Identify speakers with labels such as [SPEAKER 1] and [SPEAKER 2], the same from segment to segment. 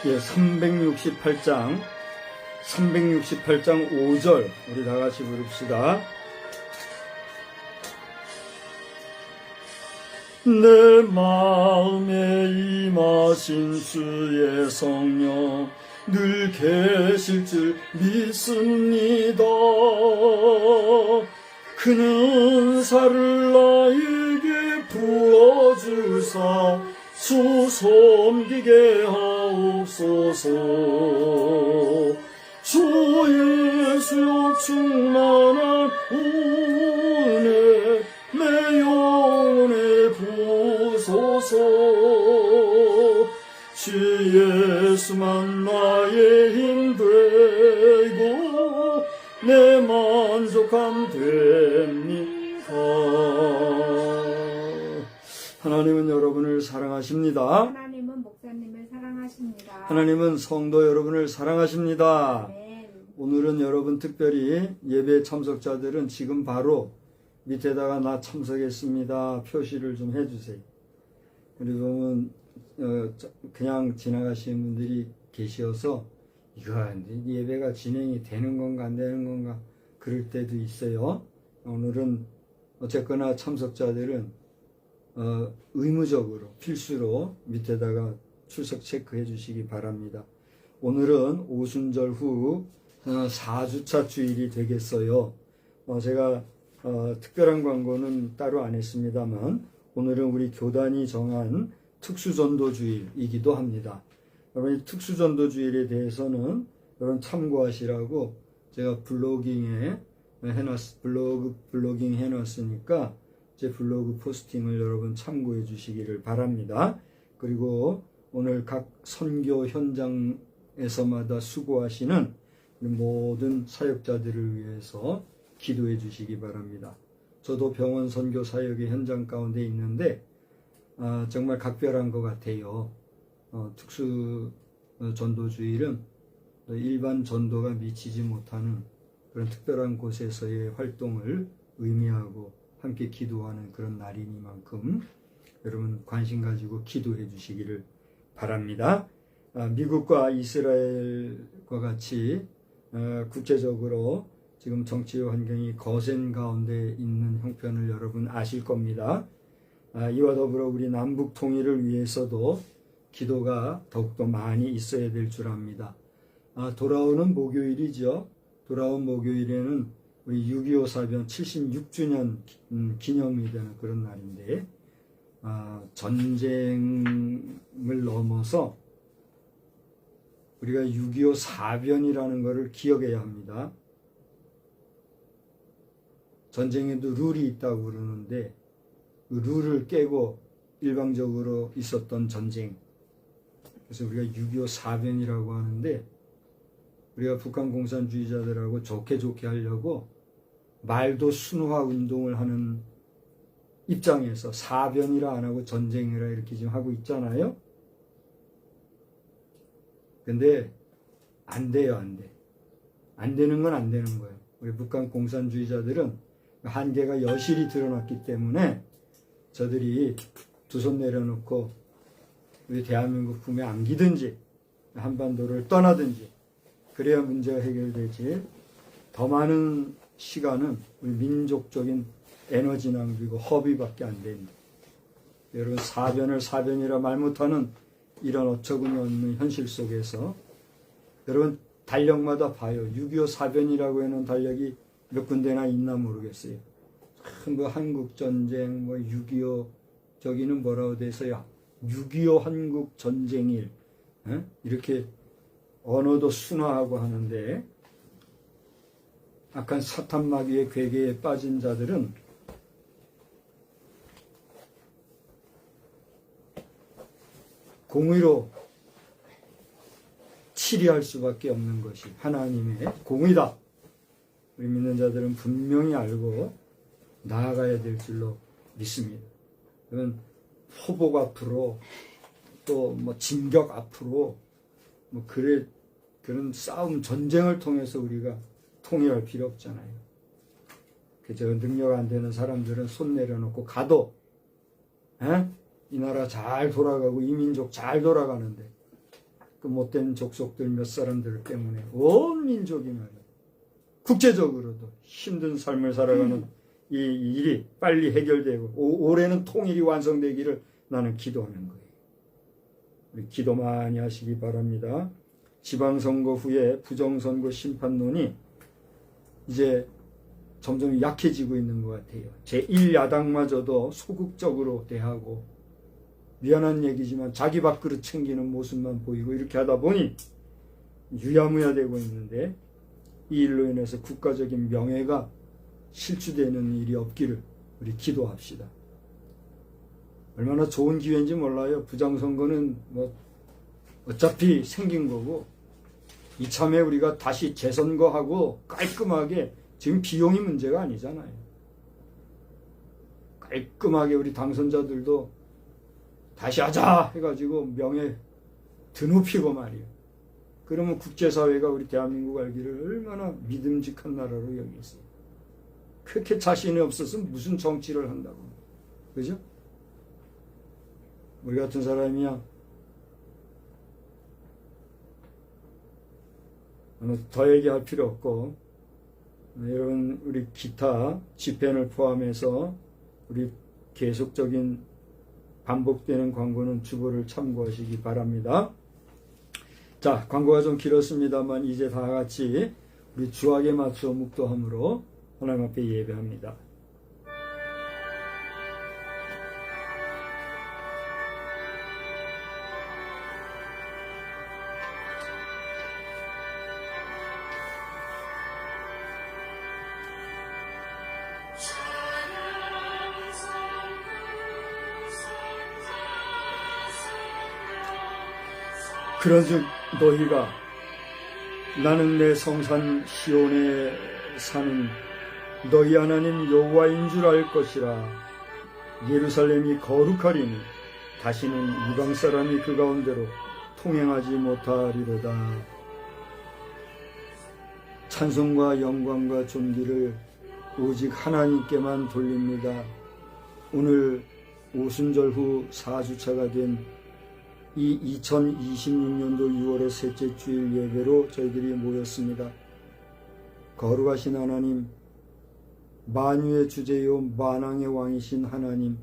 [SPEAKER 1] 예, 368장 5절 우리 다 같이 부릅시다. 내 마음에 임하신 주의 성령 늘 계실 줄 믿습니다. 그는 살을 나에게 부어주사 주 섬기게 하옵소서. 주 예수여 충만한 은혜 내 영혼에 부소서. 주 예수만 나의 힘 되고 내 만족함 됩니다. 하나님은 여러분을 사랑하십니다.
[SPEAKER 2] 하나님은 목사님을 사랑하십니다.
[SPEAKER 1] 하나님은 성도 여러분을 사랑하십니다.
[SPEAKER 2] 아멘.
[SPEAKER 1] 오늘은 여러분 특별히 예배 참석자들은 지금 바로 밑에다가 나 참석했습니다 표시를 좀 해주세요. 그리고 그냥 지나가시는 분들이 계셔서 이거 예배가 진행이 되는 건가 안 되는 건가 그럴 때도 있어요. 오늘은 어쨌거나 참석자들은 의무적으로 필수로 밑에다가 출석 체크해 주시기 바랍니다. 오늘은 오순절 후 4주차 주일이 되겠어요. 제가 특별한 광고는 따로 안 했습니다만 오늘은 우리 교단이 정한 특수전도주일이기도 합니다. 여러분 이 특수전도주일에 대해서는 여러분 참고하시라고 제가 블로깅 해놨으니까 제 블로그 포스팅을 여러분 참고해 주시기를 바랍니다. 그리고 오늘 각 선교 현장에서마다 수고하시는 모든 사역자들을 위해서 기도해 주시기 바랍니다. 저도 병원 선교 사역의 현장 가운데 있는데 정말 각별한 것 같아요. 특수 전도주일은 또 일반 전도가 미치지 못하는 그런 특별한 곳에서의 활동을 의미하고 함께 기도하는 그런 날이니만큼 여러분 관심 가지고 기도해 주시기를 바랍니다. 미국과 이스라엘과 같이 국제적으로 지금 정치 환경이 거센 가운데 있는 형편을 여러분 아실 겁니다. 이와 더불어 우리 남북 통일을 위해서도 기도가 더욱더 많이 있어야 될 줄 압니다. 돌아오는 목요일이죠. 돌아온 목요일에는 우리 6.25 사변 76주년 기념이 되는 그런 날인데 전쟁을 넘어서 우리가 6.25 사변이라는 것을 기억해야 합니다. 전쟁에도 룰이 있다고 그러는데 그 룰을 깨고 일방적으로 있었던 전쟁, 그래서 우리가 6.25 사변이라고 하는데 우리가 북한 공산주의자들하고 좋게 하려고 말도 순화 운동을 하는 입장에서 사변이라 안 하고 전쟁이라 이렇게 지금 하고 있잖아요. 근데 안 돼요, 안 돼. 안 되는 건 안 되는 거예요. 우리 북한 공산주의자들은 한계가 여실히 드러났기 때문에 저들이 두 손 내려놓고 우리 대한민국 품에 안기든지 한반도를 떠나든지 그래야 문제가 해결되지, 더 많은 시간은 우리 민족적인 에너지 낭비고 허비밖에 안 됩니다. 여러분, 사변을 사변이라 말 못하는 이런 어처구니 없는 현실 속에서 여러분 달력마다 봐요. 6.25 사변이라고 해놓은 달력이 몇 군데나 있나 모르겠어요. 뭐 한국전쟁, 뭐 6.25 저기는 뭐라고 돼서요, 6.25 한국전쟁일 이렇게 언어도 순화하고 하는데, 악한 사탄 마귀의 괴계에 빠진 자들은 공의로 치리할 수밖에 없는 것이 하나님의 공의다. 우리 믿는 자들은 분명히 알고 나아가야 될 줄로 믿습니다. 그러면 포복 앞으로 또 뭐 진격 앞으로 뭐 그런 싸움 전쟁을 통해서 우리가 통일할 필요 없잖아요. 그저 능력 안 되는 사람들은 손 내려놓고 가도 이 나라 잘 돌아가고 이 민족 잘 돌아가는데 그 못된 족속들 몇 사람들 때문에 온 민족이 말이야, 국제적으로도 힘든 삶을 살아가는 이 일이 빨리 해결되고 올해는 통일이 완성되기를 나는 기도하는 거예요. 우리 기도 많이 하시기 바랍니다. 지방선거 후에 부정선거 심판론이 이제 점점 약해지고 있는 것 같아요. 제1야당마저도 소극적으로 대하고, 미안한 얘기지만 자기 밥그릇 챙기는 모습만 보이고 이렇게 하다 보니 유야무야 되고 있는데, 이 일로 인해서 국가적인 명예가 실추되는 일이 없기를 우리 기도합시다. 얼마나 좋은 기회인지 몰라요. 부정선거는 뭐 어차피 생긴 거고, 이참에 우리가 다시 재선거하고 깔끔하게, 지금 비용이 문제가 아니잖아요. 깔끔하게 우리 당선자들도 다시 하자 해가지고 명예 드높이고 말이에요. 그러면 국제사회가 우리 대한민국 알기를 얼마나 믿음직한 나라로 여기겠어요. 그렇게 자신이 없었으면 무슨 정치를 한다고. 그죠? 우리 같은 사람이야 더 얘기할 필요 없고, 여러분 우리 기타 집회를 포함해서 우리 계속적인 반복되는 광고는 주보를 참고하시기 바랍니다. 자, 광고가 좀 길었습니다만 이제 다 같이 우리 주악에 맞춰 묵도함으로 하나님 앞에 예배합니다. 그런즉 너희가 나는 내 성산 시온에 사는 너희 하나님 여호와인 줄 알 것이라. 예루살렘이 거룩하리니 다시는 이방 사람이 그 가운데로 통행하지 못하리로다. 찬송과 영광과 존귀를 오직 하나님께만 돌립니다. 오늘 오순절 후 4주차가 된 이 2026년도 6월의 셋째 주일 예배로 저희들이 모였습니다. 거룩하신 하나님, 만유의 주제요 만왕의 왕이신 하나님,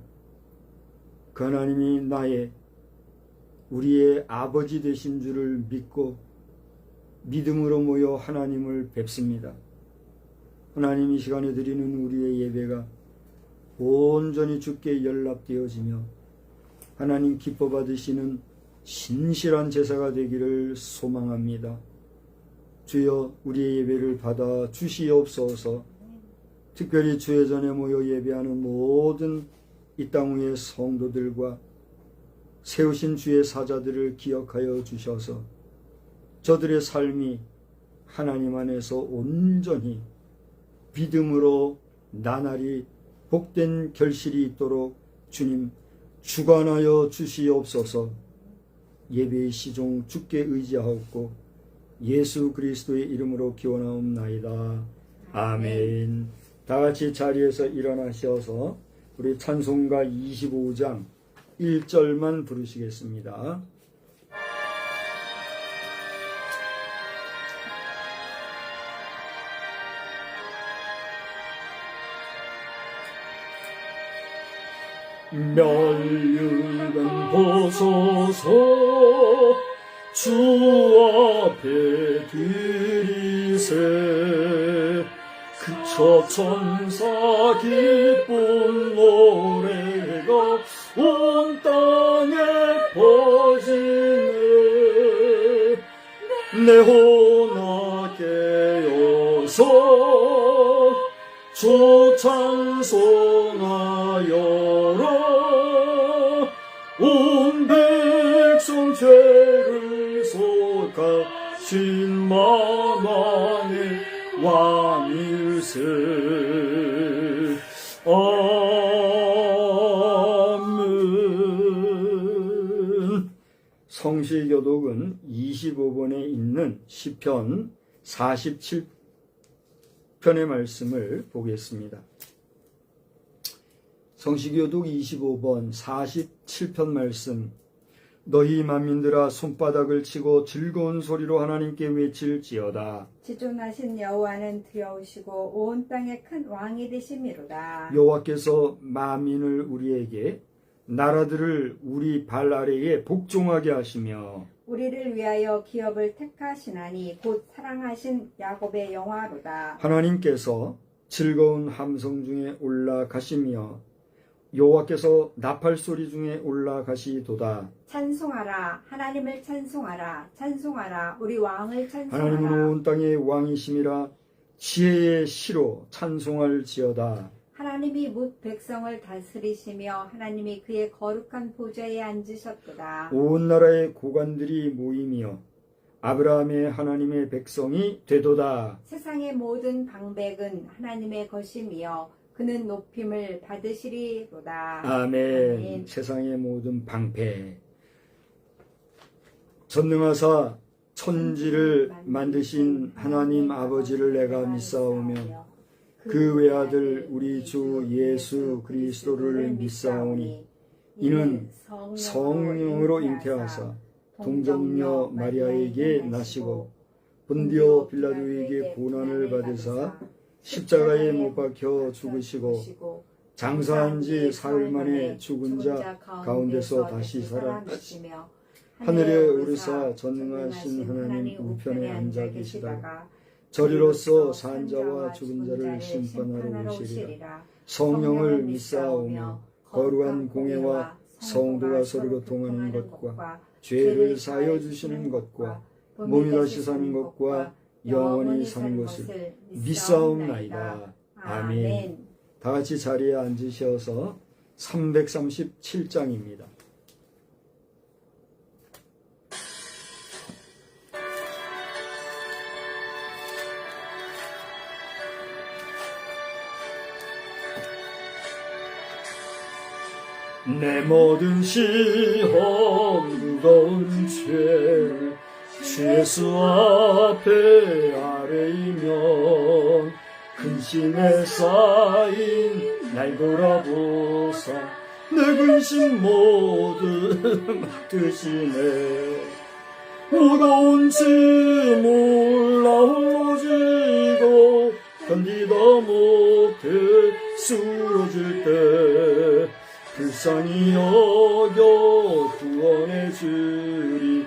[SPEAKER 1] 그 하나님이 우리의 아버지 되신 줄을 믿고 믿음으로 모여 하나님을 뵙습니다. 하나님, 이 시간에 드리는 우리의 예배가 온전히 주께 연락되어지며 하나님 기뻐 받으시는 신실한 제사가 되기를 소망합니다. 주여, 우리의 예배를 받아 주시옵소서. 특별히 주의 전에 모여 예배하는 모든 이 땅 위의 성도들과 세우신 주의 사자들을 기억하여 주셔서 저들의 삶이 하나님 안에서 온전히 믿음으로 나날이 복된 결실이 있도록 주님 주관하여 주시옵소서. 예배의 시종 주께 의지하옵고 예수 그리스도의 이름으로 기원하옵나이다. 아멘. 다같이 자리에서 일어나셔서 우리 찬송가 25장 1절만 부르시겠습니다. 멸류관 보소서 주 앞에 드리세 그저 천사 기쁜 노래가 온 땅에 퍼지네 내 혼아 깨어서 주 찬송하여라 온 백성 죄를 속하신 만왕의 왕일세. 아멘. 성시교독은 25번에 있는 시편 47편의 말씀을 보겠습니다. 성시교독 25번 47편 말씀. 너희 만민들아 손바닥을 치고 즐거운 소리로 하나님께 외칠지어다.
[SPEAKER 2] 지존하신 여호와는 두려우시고 온 땅에 큰 왕이 되심이로다.
[SPEAKER 1] 여호와께서 만민을 우리에게 나라들을 우리 발 아래에 복종하게 하시며
[SPEAKER 2] 우리를 위하여 기업을 택하시나니 곧 사랑하신 야곱의 영화로다.
[SPEAKER 1] 하나님께서 즐거운 함성 중에 올라가시며 여호와께서 나팔 소리 중에 올라가시도다.
[SPEAKER 2] 찬송하라, 하나님을 찬송하라, 찬송하라, 우리 왕을
[SPEAKER 1] 하나님은
[SPEAKER 2] 찬송하라.
[SPEAKER 1] 온 땅의 왕이심이라 지혜의 시로 찬송할지어다.
[SPEAKER 2] 하나님이 뭇 백성을 다스리시며 하나님이 그의 거룩한 보좌에 앉으셨도다.
[SPEAKER 1] 온 나라의 고관들이 모이며 아브라함의 하나님의 백성이 되도다.
[SPEAKER 2] 세상의 모든 방백은 하나님의 것이며 그는 높임을 받으시리로다.
[SPEAKER 1] 아멘.
[SPEAKER 2] 아멘.
[SPEAKER 1] 세상의 모든 방패. 전능하사 천지를 만드신 하나님 아버지를 내가 믿사오며 그 외아들 우리 주 예수 그리스도를 믿사오니 이는 성령으로 잉태하사 동정녀 마리아에게 나시고 본디오 빌라도에게 고난을 받으사 십자가에 못 박혀 죽으시고 장사한 지 사흘 만에 죽은 자 가운데서 다시 살아나시며 하늘에 오르사 전능하신 하나님 우편에 앉아 계시다가 저리로서 산 자와 죽은 자를 심판하러 오시리라. 성령을 믿사오며 거룩한 공예와 성도가 서로 교통하는 것과 죄를 사하여 주시는 것과 몸이 다시 사는 것과 영원히 사는 것을 믿사옵나이다. 아멘. 다 같이 자리에 앉으셔서 337장입니다. 내 모든 시험 무거운 죄를 주 예수 앞에 아뢰이면 근심에 쌓인 날 돌아보사 내 근심 모두 맡으시네. 무거운지 몰라 홀로 지고 견디다 못해 쓰러질 때 불쌍히 여겨 구원해 주리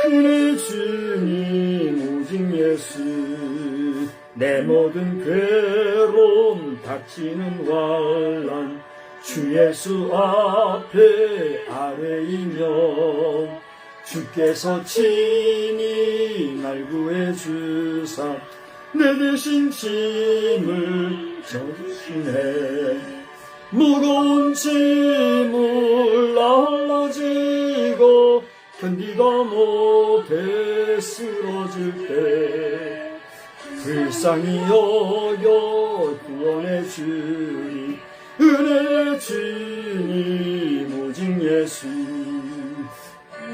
[SPEAKER 1] 그네 주님 오직 예수. 내 모든 괴로움 닥치는 환난 주 예수 앞에 아뢰이면 주께서 친히 날 구해 주사 내 대신 짐을 져주시네. 무거운 짐을 나홀라지고 견디다 못해 쓰러질 때 불쌍히 여겨 구원해 주리 은혜의 주님 오직 예수.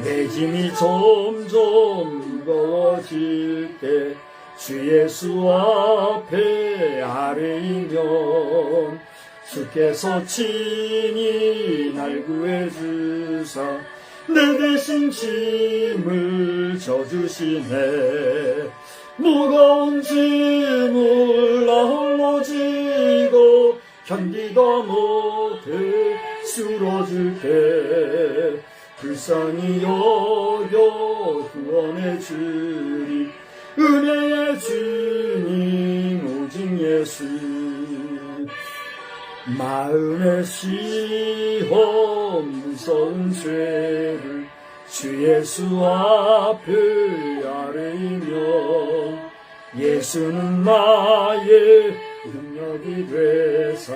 [SPEAKER 1] 내 짐이 점점 무거워질 때 주 예수 앞에 아뢰이면 주께서 친히 날 구해 주사 내 대신 짐을 져주시네. 무거운 짐을 나 홀로 지고 견디다 못해 쓰러질 때 불쌍히 여겨 구원해 주리 은혜의 주님 오직 예수. 마음의 시험 무서운 죄를 주 예수 앞에 아뢰이면 예수는 나의 능력이 되사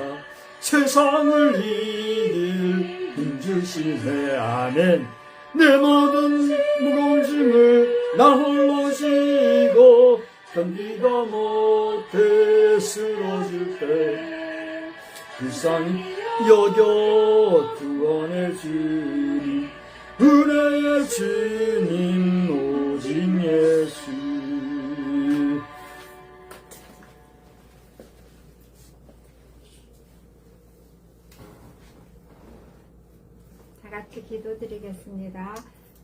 [SPEAKER 1] 세상을 이길 힘 주시네. 아멘. 내 모든 무거운 짐을 나 홀로 지고 견디다 못해 쓰러질 때 불쌍히 여겨 구원해 주리 은혜의 주님 오직 예수.
[SPEAKER 2] 다 같이 기도드리겠습니다.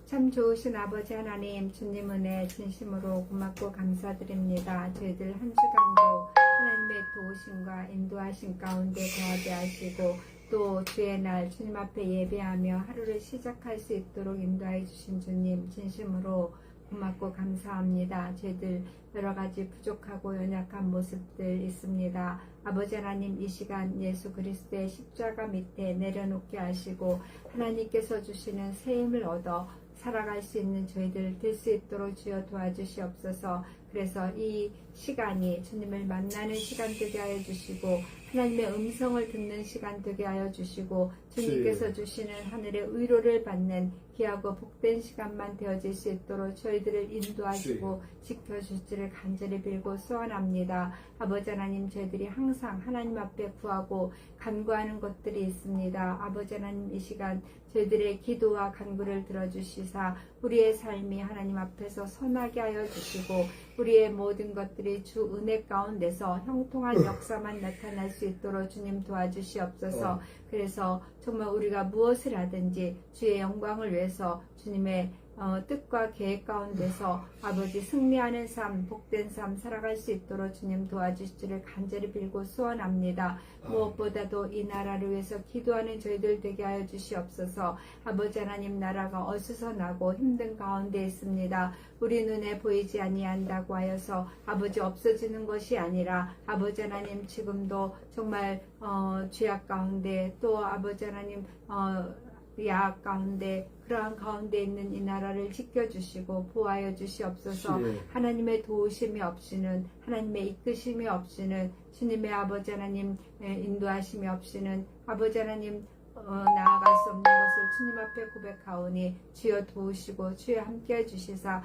[SPEAKER 2] 참 좋으신 아버지 하나님, 주님 은혜 진심으로 고맙고 감사드립니다. 저희들 한 주간도 하나님의 도우심과 인도하심 가운데 거하게 하시고 또 주의 날 주님 앞에 예배하며 하루를 시작할 수 있도록 인도해 주신 주님 진심으로 고맙고 감사합니다. 저희들 여러 가지 부족하고 연약한 모습들 있습니다. 아버지 하나님, 이 시간 예수 그리스도의 십자가 밑에 내려놓게 하시고 하나님께서 주시는 새 힘을 얻어 살아갈 수 있는 저희들 될 수 있도록 주여 도와주시옵소서. 그래서 이 시간이 주님을 만나는 시간 되게 하여 주시고 하나님의 음성을 듣는 시간 되게 하여 주시고 주님께서 주시는 하늘의 위로를 받는 귀하고 복된 시간만 되어질 수 있도록 저희들을 인도하시고 지켜주시기를 간절히 빌고 소원합니다. 아버지 하나님, 저희들이 항상 하나님 앞에 구하고 간구하는 것들이 있습니다. 아버지 하나님, 이 시간 저희들의 기도와 간구를 들어주시사 우리의 삶이 하나님 앞에서 선하게 하여 주시고 우리의 모든 것들이 주 은혜 가운데서 형통한 역사만 나타날 수 있도록 주님 도와주시옵소서. 그래서 정말 우리가 무엇을 하든지 주의 영광을 위해서 주님의 뜻과 계획 가운데서 아버지 승리하는 삶, 복된 삶 살아갈 수 있도록 주님 도와주시기를 간절히 빌고 소원합니다. 무엇보다도 이 나라를 위해서 기도하는 저희들 되게 하여 주시옵소서. 아버지 하나님, 나라가 어수선하고 힘든 가운데 있습니다. 우리 눈에 보이지 아니한다고 하여서 아버지 없어지는 것이 아니라 아버지 하나님, 지금도 정말 죄악 가운데 또 아버지 하나님 야악 가운데 그러한 가운데 있는 이 나라를 지켜주시고 보호하여 주시옵소서. 하나님의 도우심이 없이는 하나님의 이끄심이 없이는 주님의 아버지 하나님 인도하심이 없이는 아버지 하나님 나아갈 수 없는 것을 주님 앞에 고백하오니 주여 도우시고 주여 함께 해주시사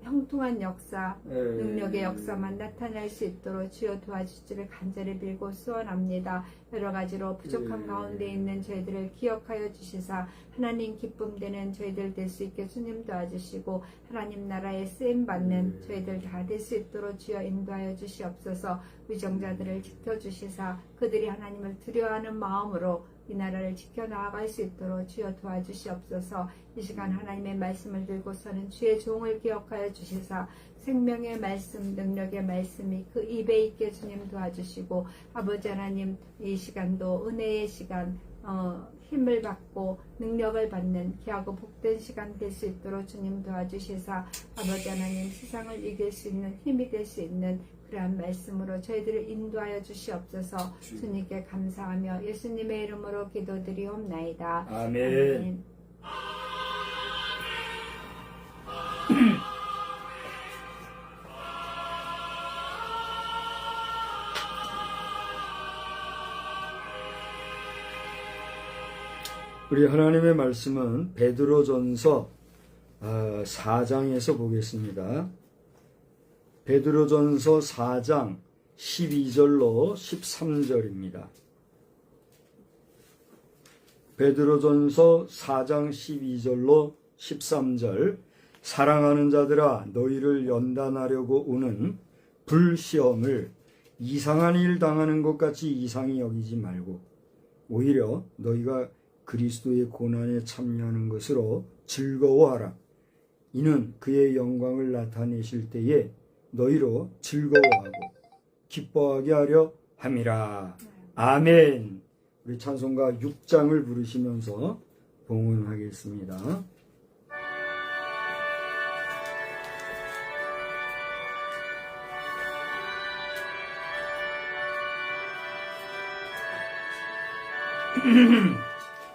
[SPEAKER 2] 형통한 역사 능력의 역사만 나타낼 수 있도록 주여 도와주시기를 간절히 빌고 소원합니다. 여러 가지로 부족한 가운데 있는 저희들을 기억하여 주시사 하나님 기쁨되는 저희들 될 수 있게 주님 도와주시고 하나님 나라에 쓰임받는 저희들 다 될 수 있도록 주여 인도하여 주시옵소서. 위정자들을 지켜주시사 그들이 하나님을 두려워하는 마음으로 이 나라를 지켜나갈 수 있도록 주여 도와주시옵소서. 이 시간 하나님의 말씀을 들고서는 주의 종을 기억하여 주시사 생명의 말씀, 능력의 말씀이 그 입에 있게 주님 도와주시고 아버지 하나님 이 시간도 은혜의 시간 힘을 받고 능력을 받는 귀하고 복된 시간 될 수 있도록 주님 도와주시사 아버지 하나님 세상을 이길 수 있는 힘이 될 수 있는 그러한 말씀으로 저희들을 인도하여 주시옵소서. 주님께 감사하며 예수님의 이름으로 기도드리옵나이다.
[SPEAKER 1] 아멘. 우리 하나님의 말씀은 베드로전서 4장에서 보겠습니다. 베드로전서 4장 12절로 13절입니다. 베드로전서 4장 12절로 13절 사랑하는 자들아 너희를 연단하려고 오는 불시험을 이상한 일 당하는 것 같이 이상히 여기지 말고 오히려 너희가 그리스도의 고난에 참여하는 것으로 즐거워하라. 이는 그의 영광을 나타내실 때에 너희로 즐거워하고 기뻐하게 하려 함이라. 아멘. 우리 찬송가 6장을 부르시면서 봉헌하겠습니다.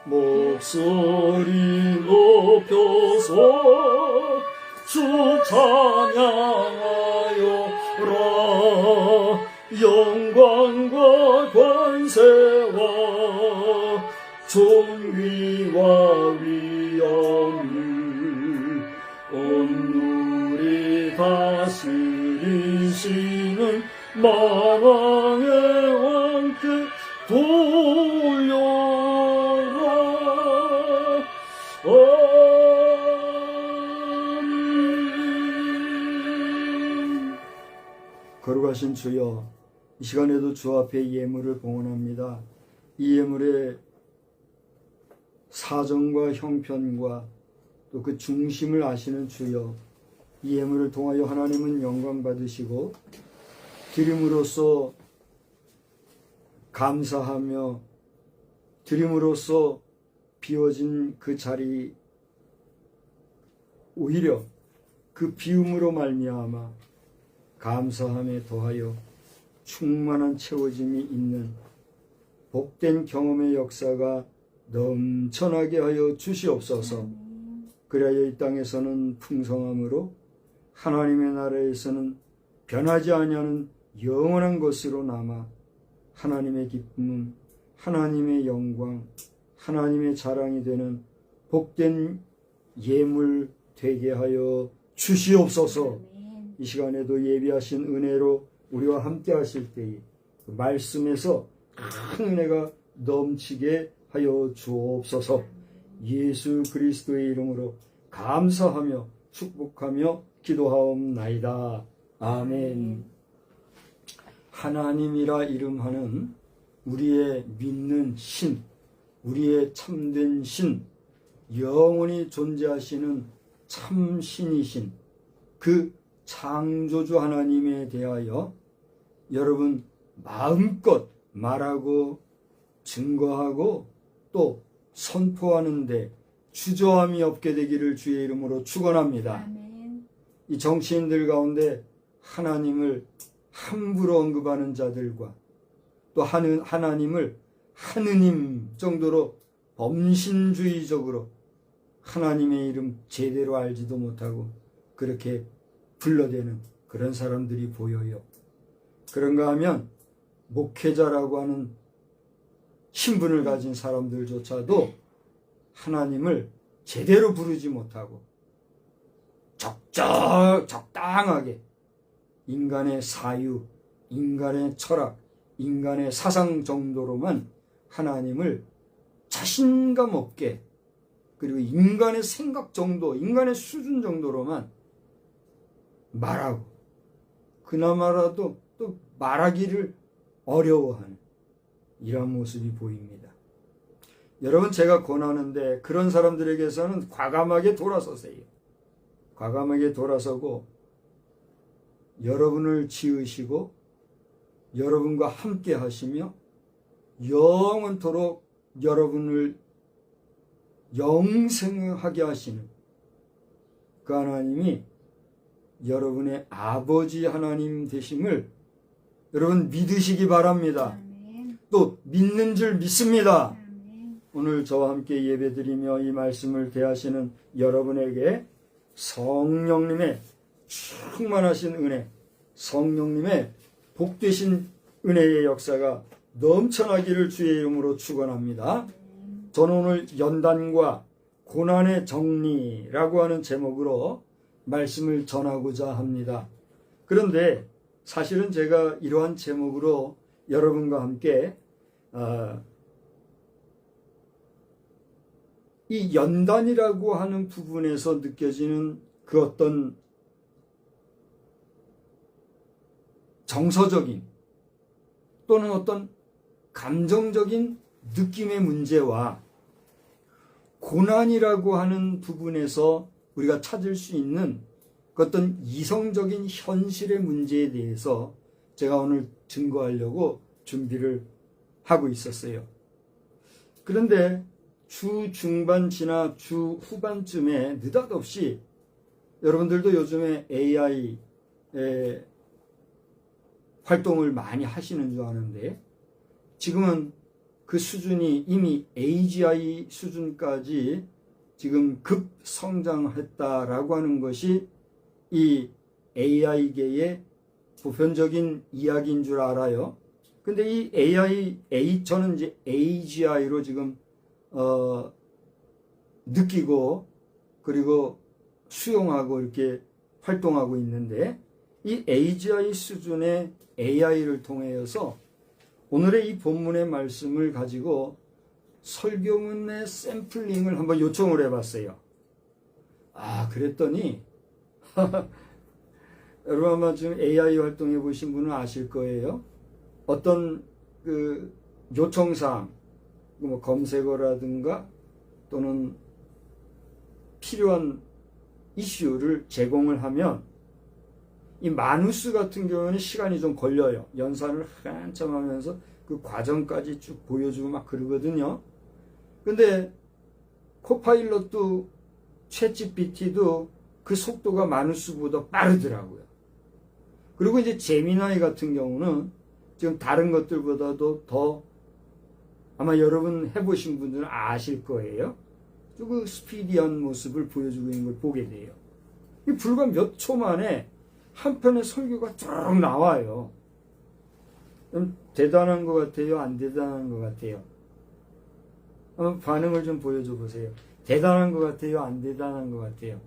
[SPEAKER 1] 목소리 높여서 주 찬양하여라. 영광과 권세와 존귀와 위엄을 온누리 다스리시는 만왕의 왕께 돌려라. 거룩하신 주여, 이 시간에도 주 앞에 예물을 봉헌합니다. 이 예물의 사정과 형편과 또 그 중심을 아시는 주여, 이 예물을 통하여 하나님은 영광 받으시고 드림으로써 감사하며 드림으로써 비워진 그 자리, 오히려 그 비움으로 말미암아 감사함에 더하여 충만한 채워짐이 있는 복된 경험의 역사가 넘쳐나게 하여 주시옵소서. 그래야 이 땅에서는 풍성함으로 하나님의 나라에서는 변하지 아니하는 영원한 것으로 남아 하나님의 기쁨은 하나님의 영광, 하나님의 자랑이 되는 복된 예물 되게 하여 주시옵소서. 이 시간에도 예비하신 은혜로 우리와 함께 하실 때에 그 말씀에서 큰 은혜가 넘치게 하여 주옵소서. 예수 그리스도의 이름으로 감사하며 축복하며 기도하옵나이다. 아멘. 하나님이라 이름하는 우리의 믿는 신, 우리의 참된 신, 영원히 존재하시는 참신이신 그 창조주 하나님에 대하여 여러분 마음껏 말하고 증거하고 또 선포하는데 주저함이 없게 되기를 주의 이름으로 축원합니다.
[SPEAKER 2] 아멘.
[SPEAKER 1] 이 정치인들 가운데 하나님을 함부로 언급하는 자들과 또 하나님을 하느님 정도로 범신주의적으로 하나님의 이름 제대로 알지도 못하고 그렇게 불러대는 그런 사람들이 보여요. 그런가 하면 목회자라고 하는 신분을 가진 사람들조차도 하나님을 제대로 부르지 못하고 적당하게 인간의 사유, 인간의 철학, 인간의 사상 정도로만 하나님을 자신감 없게, 그리고 인간의 생각 정도, 인간의 수준 정도로만 말하고, 그나마라도 또 말하기를 어려워하는 이런 모습이 보입니다. 여러분, 제가 권하는데 그런 사람들에게서는 과감하게 돌아서세요. 과감하게 돌아서고 여러분을 지으시고 여러분과 함께 하시며 영원토록 여러분을 영생하게 하시는 그 하나님이 여러분의 아버지 하나님 되심을 여러분 믿으시기 바랍니다.
[SPEAKER 2] 아멘.
[SPEAKER 1] 또 믿는 줄 믿습니다.
[SPEAKER 2] 아멘.
[SPEAKER 1] 오늘 저와 함께 예배드리며 이 말씀을 대하시는 여러분에게 성령님의 충만하신 은혜, 성령님의 복되신 은혜의 역사가 넘쳐나기를 주의 이름으로 축원합니다. 저는 오늘 연단과 고난의 정리라고 하는 제목으로 말씀을 전하고자 합니다. 그런데 사실은 제가 이러한 제목으로 여러분과 함께 이 연단이라고 하는 부분에서 느껴지는 그 어떤 정서적인 또는 어떤 감정적인 느낌의 문제와 고난이라고 하는 부분에서 우리가 찾을 수 있는 그 어떤 이성적인 현실의 문제에 대해서 제가 오늘 증거하려고 준비를 하고 있었어요. 그런데 주 중반 지나 주 후반쯤에 느닷없이 여러분들도 요즘에 AI 활동을 많이 하시는 줄 아는데 지금은 그 수준이 이미 AGI 수준까지 지금 급성장했다라고 하는 것이 이 AI계의 보편적인 이야기인 줄 알아요. 근데 이 저는 이제 AGI로 지금 느끼고 그리고 수용하고 이렇게 활동하고 있는데 이 AGI 수준의 AI를 통해서 오늘의 이 본문의 말씀을 가지고 설교문의 샘플링을 한번 요청을 해봤어요. 그랬더니 여러분 아마 지금 AI 활동해 보신 분은 아실 거예요. 어떤 그 요청사항, 뭐 검색어라든가 또는 필요한 이슈를 제공을 하면 이 마누스 같은 경우는 시간이 좀 걸려요. 연산을 한참 하면서 그 과정까지 쭉 보여주고 막 그러거든요. 근데 코파일럿도 챗GPT도 그 속도가 마누스보다 빠르더라고요. 그리고 이제 제미나이 같은 경우는 지금 다른 것들보다도 더 아마 여러분 해보신 분들은 아실 거예요. 그 스피디한 모습을 보여주고 있는 걸 보게 돼요. 불과 몇 초 만에 한 편의 설교가 쭉 나와요. 그럼 대단한 것 같아요? 안 대단한 것 같아요? 한번 반응을 좀 보여줘 보세요. 대단한 것 같아요? 안 대단한 것 같아요?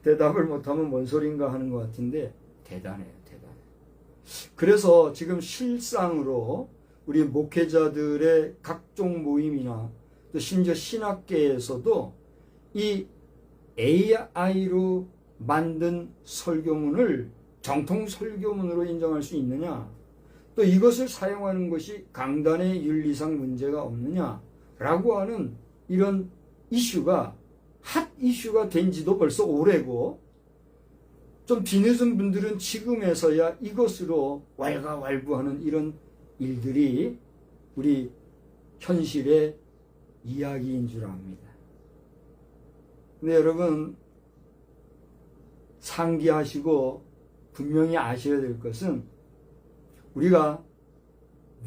[SPEAKER 1] 대답을 못하면 뭔 소린가 하는 것 같은데 대단해요. 대단해요. 그래서 지금 실상으로 우리 목회자들의 각종 모임이나 또 심지어 신학계에서도 이 AI로 만든 설교문을 정통 설교문으로 인정할 수 있느냐, 또 이것을 사용하는 것이 강단의 윤리상 문제가 없느냐라고 하는 이런 이슈가 핫 이슈가 된 지도 벌써 오래고, 좀 뒤늦은 분들은 지금에서야 이것으로 왈가왈부하는 이런 일들이 우리 현실의 이야기인 줄 압니다. 근데 여러분 상기하시고 분명히 아셔야 될 것은 우리가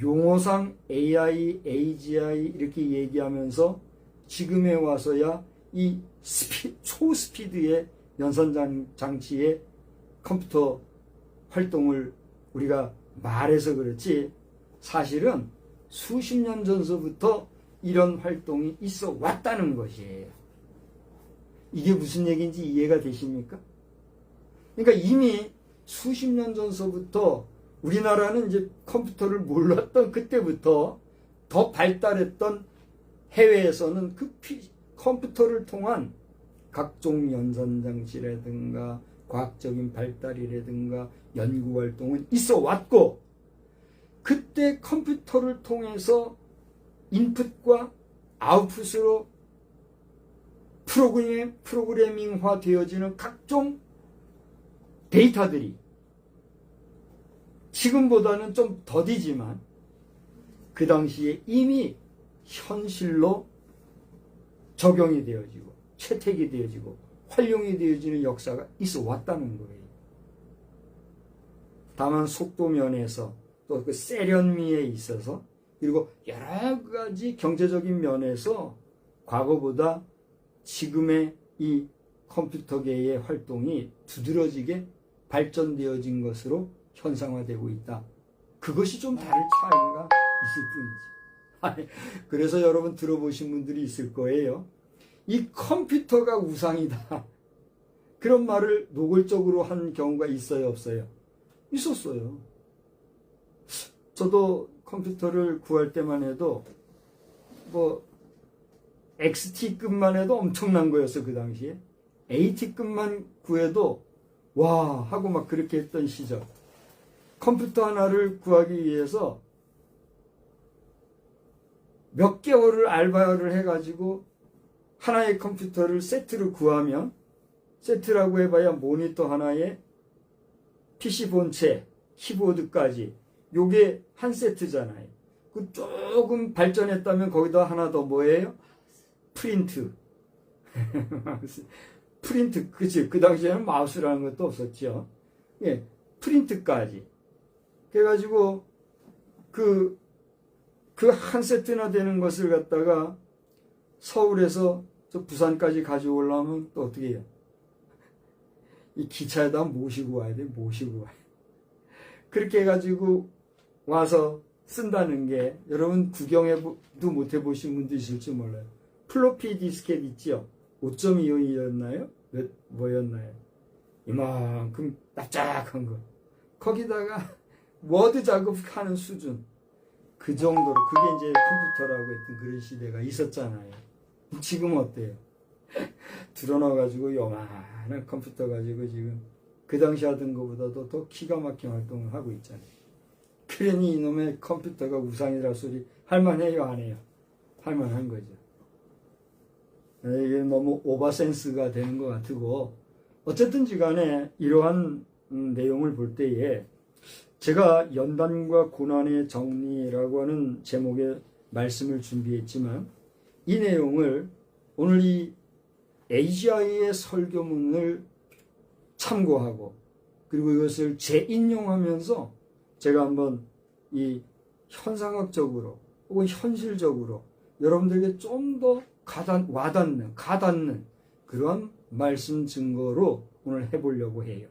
[SPEAKER 1] 용어상 AI, AGI 이렇게 얘기하면서 지금에 와서야 이 초스피드의 연산 장치의 컴퓨터 활동을 우리가 말해서 그렇지, 사실은 수십 년 전서부터 이런 활동이 있어 왔다는 것이에요. 이게 무슨 얘기인지 이해가 되십니까? 그러니까 이미 수십 년 전서부터 우리나라는 이제 컴퓨터를 몰랐던 그때부터 더 발달했던 해외에서는 그 컴퓨터를 통한 각종 연산장치라든가 과학적인 발달이라든가 연구활동은 있어 왔고, 그때 컴퓨터를 통해서 인풋과 아웃풋으로 프로그래밍화 되어지는 각종 데이터들이 지금보다는 좀 더디지만 그 당시에 이미 현실로 적용이 되어지고 채택이 되어지고 활용이 되어지는 역사가 있어 왔다는 거예요. 다만 속도 면에서 또 그 세련미에 있어서 그리고 여러 가지 경제적인 면에서 과거보다 지금의 이 컴퓨터계의 활동이 두드러지게 발전되어진 것으로 현상화되고 있다. 그것이 좀 다를 차이가 있을 뿐이지. 그래서 여러분 들어보신 분들이 있을 거예요. 이 컴퓨터가 우상이다. 그런 말을 노골적으로 한 경우가 있어요, 없어요? 있었어요. 저도 컴퓨터를 구할 때만 해도 XT급만 해도 엄청난 거였어, 그 당시에. AT급만 구해도 와 하고 막 그렇게 했던 시절. 컴퓨터 하나를 구하기 위해서 몇 개월을 알바를 해가지고 하나의 컴퓨터를 세트로 구하면, 세트라고 해봐야 모니터 하나에 PC 본체, 키보드까지 요게 한 세트잖아요. 그 조금 발전했다면 거기다 하나 더 뭐예요? 프린트. 프린트, 그치? 그 당시에는 마우스라는 것도 없었죠. 예, 프린트까지. 그래가지고 그 한 세트나 되는 것을 갖다가 서울에서 저 부산까지 가져오려면 또 어떻게 해요? 이 기차에다 모시고 와야 돼, 모시고 와야 돼. 그렇게 해가지고 와서 쓴다는 게 여러분 구경도 못 해보신 분도 있을지 몰라요. 플로피 디스켓 있죠? 5.25였나요? 뭐였나요? 이만큼 납작한 거. 거기다가 워드 작업하는 수준. 그 정도로. 그게 이제 컴퓨터라고 했던 그런 시대가 있었잖아요. 지금 어때요? 드러나가지고 요만한 컴퓨터 가지고 지금 그 당시 하던 것보다도 더 기가 막힌 활동을 하고 있잖아요. 그러니 이놈의 컴퓨터가 우상이라 소리 할만해요, 안 해요? 할만한 거죠. 이게 너무 오버센스가 되는 것 같고, 어쨌든지 간에 이러한 내용을 볼 때에 제가 연단과 고난의 정리라고 하는 제목의 말씀을 준비했지만, 이 내용을 오늘 이 AGI의 설교문을 참고하고 그리고 이것을 재인용하면서 제가 한번 이 현상학적으로 혹은 현실적으로 여러분들에게 좀 더 가닿는 그러한 말씀 증거로 오늘 해보려고 해요.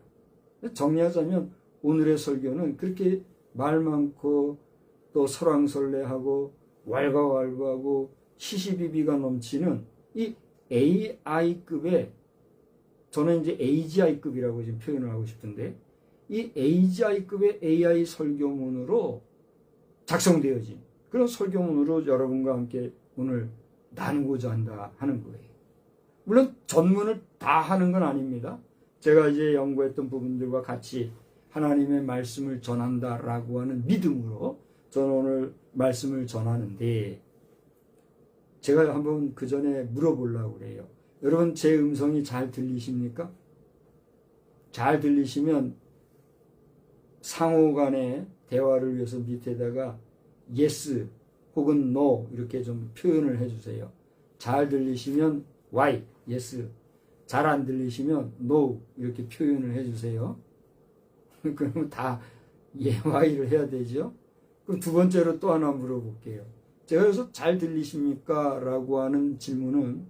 [SPEAKER 1] 정리하자면 오늘의 설교는 그렇게 말 많고 또 설왕설래하고 왈가왈부하고 시시비비가 넘치는 이 AI급의, 저는 이제 AGI급이라고 지금 표현을 하고 싶은데, 이 AGI급의 AI 설교문으로 작성되어진 그런 설교문으로 여러분과 함께 오늘 나누고자 한다 하는 거예요. 물론 전문을 다 하는 건 아닙니다. 제가 이제 연구했던 부분들과 같이 하나님의 말씀을 전한다라고 하는 믿음으로 저는 오늘 말씀을 전하는데, 제가 한번 그 전에 물어보려고 그래요. 여러분 제 음성이 잘 들리십니까? 잘 들리시면 상호 간의 대화를 위해서 밑에다가 yes 혹은 no 이렇게 좀 표현을 해주세요. 잘 들리시면 y, yes. 잘 안 들리시면 no 이렇게 표현을 해주세요. 그러면 다 y를 해야 되죠. 그럼 두 번째로 또 하나 물어볼게요. 제가 여기서 잘 들리십니까? 라고 하는 질문은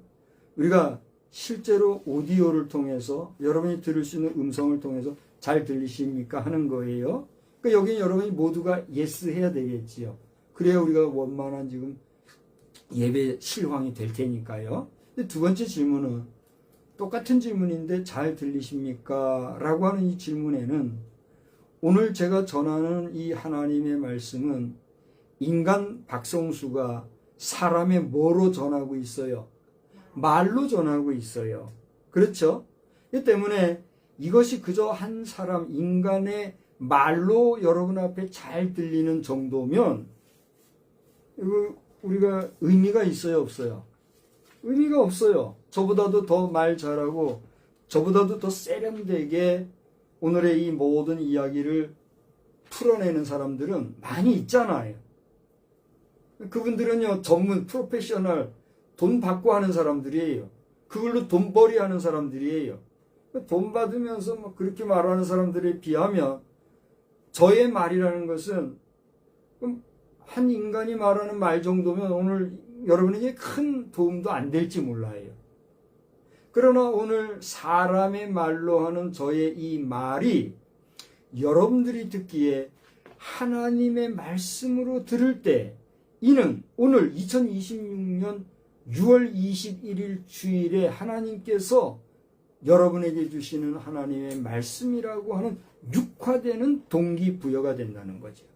[SPEAKER 1] 우리가 실제로 오디오를 통해서 여러분이 들을 수 있는 음성을 통해서 잘 들리십니까? 하는 거예요. 그러니까 여기 여러분이 모두가 yes 해야 되겠지요. 그래야 우리가 원만한 지금 예배 실황이 될 테니까요. 근데 두 번째 질문은 똑같은 질문인데 잘 들리십니까? 라고 하는 이 질문에는 오늘 제가 전하는 이 하나님의 말씀은 인간 박성수가 사람의 뭐로 전하고 있어요? 말로 전하고 있어요. 그렇죠? 이 때문에 이것이 그저 한 사람 인간의 말로 여러분 앞에 잘 들리는 정도면 이거 우리가 의미가 있어요, 없어요? 의미가 없어요. 저보다도 더 말 잘하고 저보다도 더 세련되게 오늘의 이 모든 이야기를 풀어내는 사람들은 많이 있잖아요. 그분들은요, 전문, 프로페셔널, 돈 받고 하는 사람들이에요. 그걸로 돈벌이 하는 사람들이에요. 돈 받으면서 뭐 그렇게 말하는 사람들에 비하면 저의 말이라는 것은 한 인간이 말하는 말 정도면 오늘 여러분에게 큰 도움도 안 될지 몰라요. 그러나 오늘 사람의 말로 하는 저의 이 말이 여러분들이 듣기에 하나님의 말씀으로 들을 때 이는 오늘 2026년 6월 21일 주일에 하나님께서 여러분에게 주시는 하나님의 말씀이라고 하는 육화되는 동기부여가 된다는 거죠.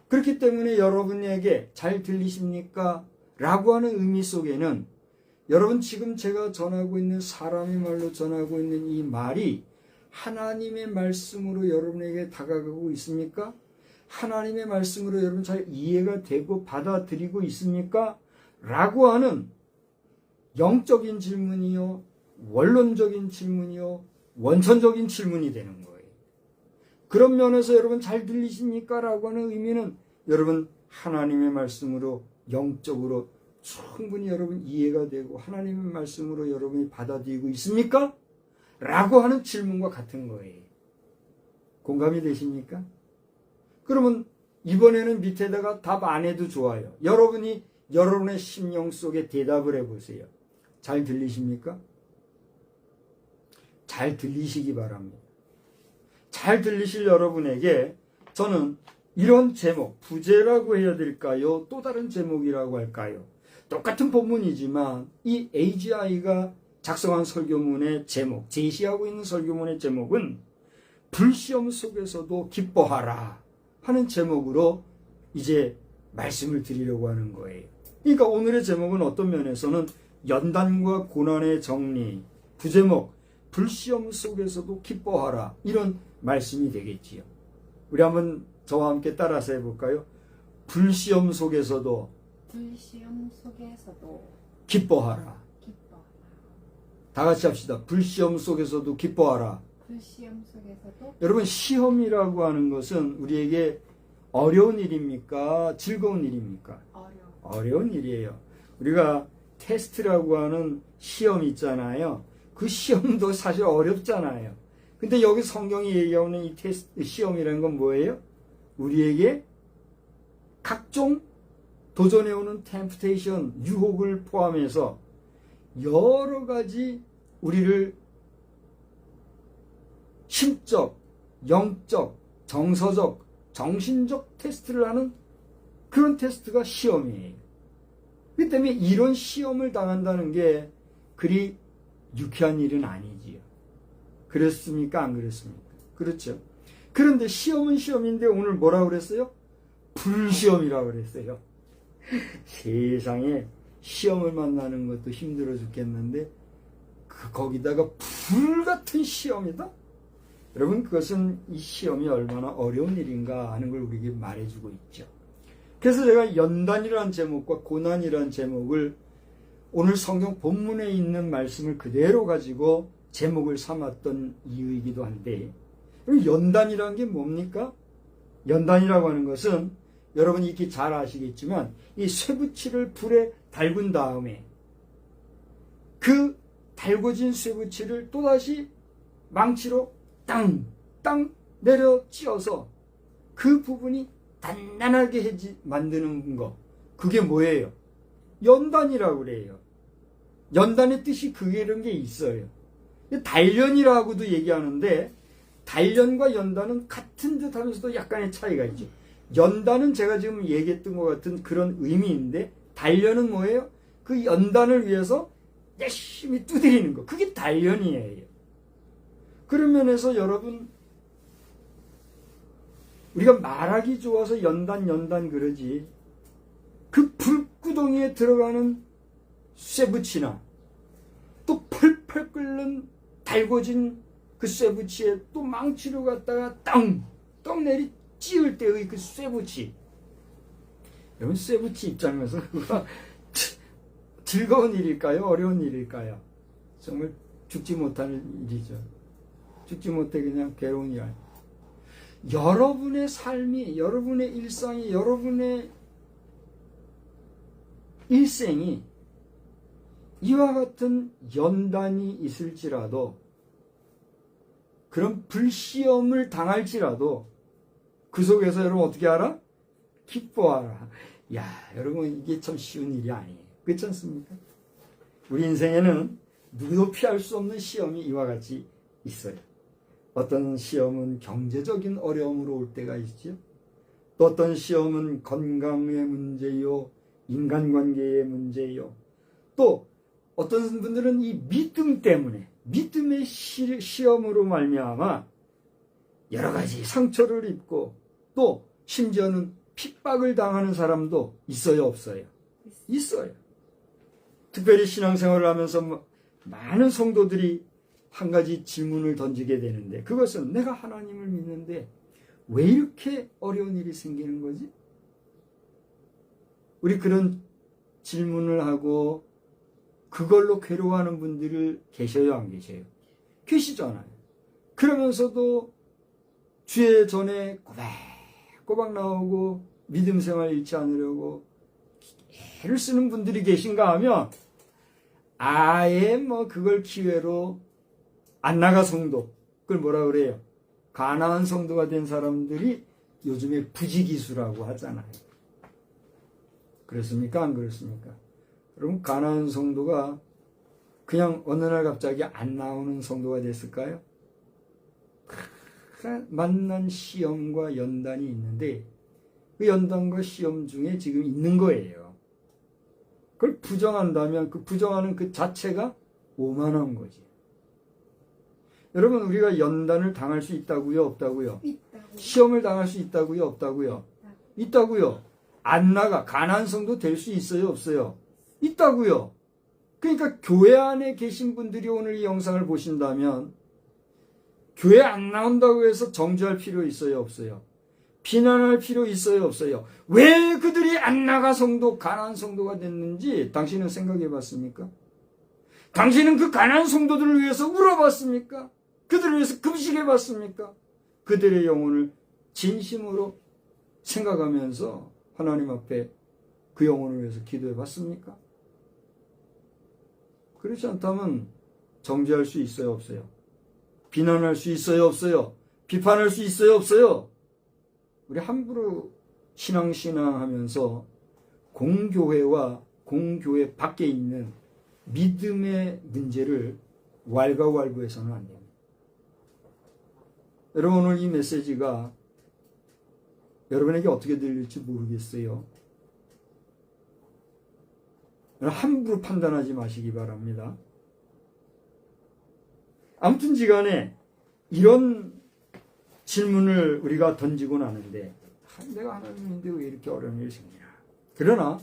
[SPEAKER 1] 그렇기 때문에 여러분에게 잘 들리십니까? 라고 하는 의미 속에는 여러분 지금 제가 전하고 있는 사람의 말로 전하고 있는 이 말이 하나님의 말씀으로 여러분에게 다가가고 있습니까? 하나님의 말씀으로 여러분 잘 이해가 되고 받아들이고 있습니까? 라고 하는 영적인 질문이요, 원론적인 질문이요, 원천적인 질문이 되는 거예요. 그런 면에서 여러분 잘 들리십니까? 라고 하는 의미는 여러분 하나님의 말씀으로 영적으로 충분히 여러분 이해가 되고 하나님의 말씀으로 여러분이 받아들이고 있습니까? 라고 하는 질문과 같은 거예요. 공감이 되십니까? 그러면 이번에는 밑에다가 답 안 해도 좋아요. 여러분이 여러분의 심령 속에 대답을 해보세요. 잘 들리십니까? 잘 들리시기 바랍니다. 잘 들리실 여러분에게 저는 이런 제목, 부제라고 해야 될까요? 또 다른 제목이라고 할까요? 똑같은 본문이지만 이 AGI가 작성한 설교문의 제목, 제시하고 있는 설교문의 제목은 불시험 속에서도 기뻐하라 하는 제목으로 이제 말씀을 드리려고 하는 거예요. 그러니까 오늘의 제목은 어떤 면에서는 연단과 고난의 정리, 부제목, 불시험 속에서도 기뻐하라 이런 말씀이 되겠지요. 우리 한번 저와 함께 따라서 해볼까요? 불시험 속에서도 기뻐하라. 다 같이 합시다. 불시험 속에서도 기뻐하라.
[SPEAKER 2] 불시험 속에서도
[SPEAKER 1] 여러분 시험이라고 하는 것은 우리에게 어려운 일입니까? 즐거운 일입니까? 어려운 일이에요. 우리가 테스트라고 하는 시험 있잖아요. 그 시험도 사실 어렵잖아요. 근데 여기 성경이 얘기하는 이 테스트, 시험이라는 건 뭐예요? 우리에게 각종 도전해오는 템프테이션, 유혹을 포함해서 여러 가지 우리를 심적, 영적, 정서적, 정신적 테스트를 하는 그런 테스트가 시험이에요. 그렇기 때문에 이런 시험을 당한다는 게 그리 유쾌한 일은 아니지요. 그렇습니까? 안 그렇습니까? 그렇죠. 그런데 시험은 시험인데 오늘 뭐라고 그랬어요? 불시험이라고 그랬어요. 세상에 시험을 만나는 것도 힘들어 죽겠는데 거기다가 불같은 시험이다? 여러분 그것은 이 시험이 얼마나 어려운 일인가 하는 걸 우리에게 말해주고 있죠. 그래서 제가 연단이라는 제목과 고난이라는 제목을 오늘 성경 본문에 있는 말씀을 그대로 가지고 제목을 삼았던 이유이기도 한데, 연단이라는 게 뭡니까? 연단이라고 하는 것은 여러분이 이렇게 잘 아시겠지만 이 쇠붙이를 불에 달군 다음에 그 달궈진 쇠붙이를 또다시 망치로 땅 내려 찧어서 그 부분이 단단하게 만드는 거, 그게 뭐예요? 연단이라고 그래요. 연단의 뜻이 그런 게 있어요. 단련이라고도 얘기하는데 단련과 연단은 같은 듯 하면서도 약간의 차이가 있죠. 연단은 제가 지금 얘기했던 것 같은 그런 의미인데, 단련은 뭐예요? 그 연단을 위해서 열심히 두드리는 거. 그게 단련이에요. 그런 면에서 여러분, 우리가 말하기 좋아서 연단 그러지, 그 불구덩이에 들어가는 쇠붙이나 또 펄펄 끓는 달궈진 그 쇠붙이에 또 망치로 갖다가 떡 내리 찌을 때의 그 쇠붙이, 여러분 쇠붙이 입장에서 그거 즐거운 일일까요? 어려운 일일까요? 정말 죽지 못하는 일이죠. 죽지 못해 그냥 괴로운 일. 여러분의 삶이, 여러분의 일상이, 여러분의 일생이 이와 같은 연단이 있을지라도, 그런 불시험을 당할지라도 그 속에서 여러분 어떻게 하라? 기뻐하라. 야, 여러분 이게 참 쉬운 일이 아니에요. 그렇지 않습니까? 우리 인생에는 누구도 피할 수 없는 시험이 이와 같이 있어요. 어떤 시험은 경제적인 어려움으로 올 때가 있죠. 또 어떤 시험은 건강의 문제요, 인간관계의 문제요. 또 어떤 분들은 이 믿음 때문에, 믿음의 시험으로 말미암아 여러 가지 상처를 입고, 또 심지어는 핍박을 당하는 사람도 있어요, 없어요? 있어요. 특별히 신앙생활을 하면서 많은 성도들이 한 가지 질문을 던지게 되는데, 그것은 내가 하나님을 믿는데 왜 이렇게 어려운 일이 생기는 거지? 우리 그런 질문을 하고 그걸로 괴로워하는 분들이 계셔요, 안 계셔요? 계시잖아요. 그러면서도 주의 전에 꼬박꼬박 나오고 믿음 생활 잃지 않으려고 애를 쓰는 분들이 계신가 하면, 아예 그걸 기회로 안나가 성도, 그걸 뭐라 그래요? 가나안 성도가 된 사람들이 요즘에 부지기수라고 하잖아요. 그렇습니까? 안 그렇습니까? 여러분, 가나안 성도가 그냥 어느 날 갑자기 안 나오는 성도가 됐을까요? 만난 시험과 연단이 있는데, 그 연단과 시험 중에 지금 있는 거예요. 그걸 부정한다면 그 부정하는 그 자체가 오만한 거지. 여러분, 우리가 연단을 당할 수 있다고요, 없다고요? 시험을 당할 수 있다고요, 없다고요? 있다고요. 안나가 가나안 성도 될 수 있어요, 없어요? 있다고요. 그러니까 교회 안에 계신 분들이 오늘 이 영상을 보신다면, 교회 안 나온다고 해서 정죄할 필요 있어요, 없어요? 비난할 필요 있어요, 없어요? 왜 그들이 안나가 성도, 가나안 성도가 됐는지 당신은 생각해 봤습니까? 당신은 그 가나안 성도들을 위해서 울어봤습니까? 그들을 위해서 금식해 봤습니까? 그들의 영혼을 진심으로 생각하면서 하나님 앞에 그 영혼을 위해서 기도해 봤습니까? 그렇지 않다면 정죄할 수 있어요, 없어요? 비난할 수 있어요, 없어요? 비판할 수 있어요, 없어요? 우리 함부로 신앙 하면서 공교회와 공교회 밖에 있는 믿음의 문제를 왈가왈부해서는 안 됩니다. 여러분, 오늘 이 메시지가 여러분에게 어떻게 들릴지 모르겠어요. 함부로 판단하지 마시기 바랍니다. 아무튼지 간에 이런 질문을 우리가 던지고 나는데, 내가 하나님인데 왜 이렇게 어려운 일이 생기나? 그러나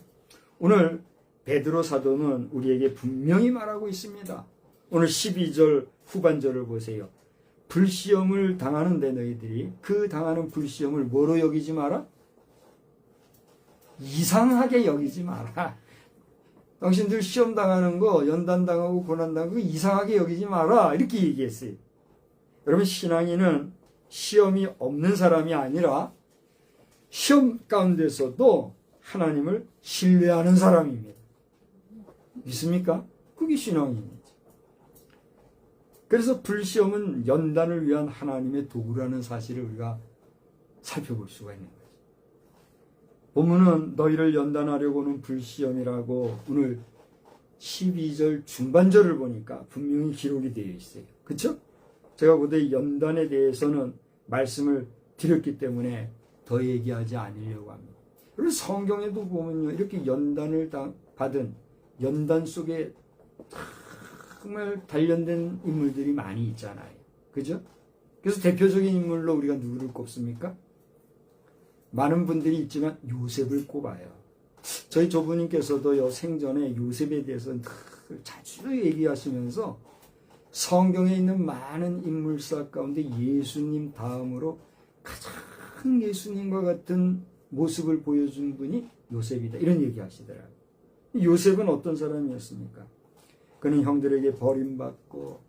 [SPEAKER 1] 오늘 베드로 사도는 우리에게 분명히 말하고 있습니다. 오늘 12절 후반절을 보세요. 불시험을 당하는데 너희들이 그 당하는 불시험을 뭐로 여기지 마라? 이상하게 여기지 마라. 당신들 시험 당하는 거, 연단 당하고 고난 당하고 이상하게 여기지 마라. 이렇게 얘기했어요. 여러분, 신앙인은 시험이 없는 사람이 아니라 시험 가운데서도 하나님을 신뢰하는 사람입니다. 믿습니까? 그게 신앙입니다. 그래서 불시험은 연단을 위한 하나님의 도구라는 사실을 우리가 살펴볼 수가 있는 거죠. 본문은 너희를 연단하려고는 불시험이라고 오늘 12절 중반절을 보니까 분명히 기록이 되어 있어요. 그렇죠? 제가 고대 연단에 대해서는 말씀을 드렸기 때문에 더 얘기하지 않으려고 합니다. 그리고 성경에도 보면요, 이렇게 연단을 받은 연단 속에 정말 단련된 인물들이 많이 있잖아요. 그죠? 그래서 대표적인 인물로 우리가 누구를 꼽습니까? 많은 분들이 있지만 요셉을 꼽아요. 저희 조부님께서도요, 생전에 요셉에 대해서 자주 얘기하시면서 성경에 있는 많은 인물사 가운데 예수님 다음으로 가장 예수님과 같은 모습을 보여준 분이 요셉이다, 이런 얘기 하시더라고요. 요셉은 어떤 사람이었습니까? 그는 형들에게 버림받고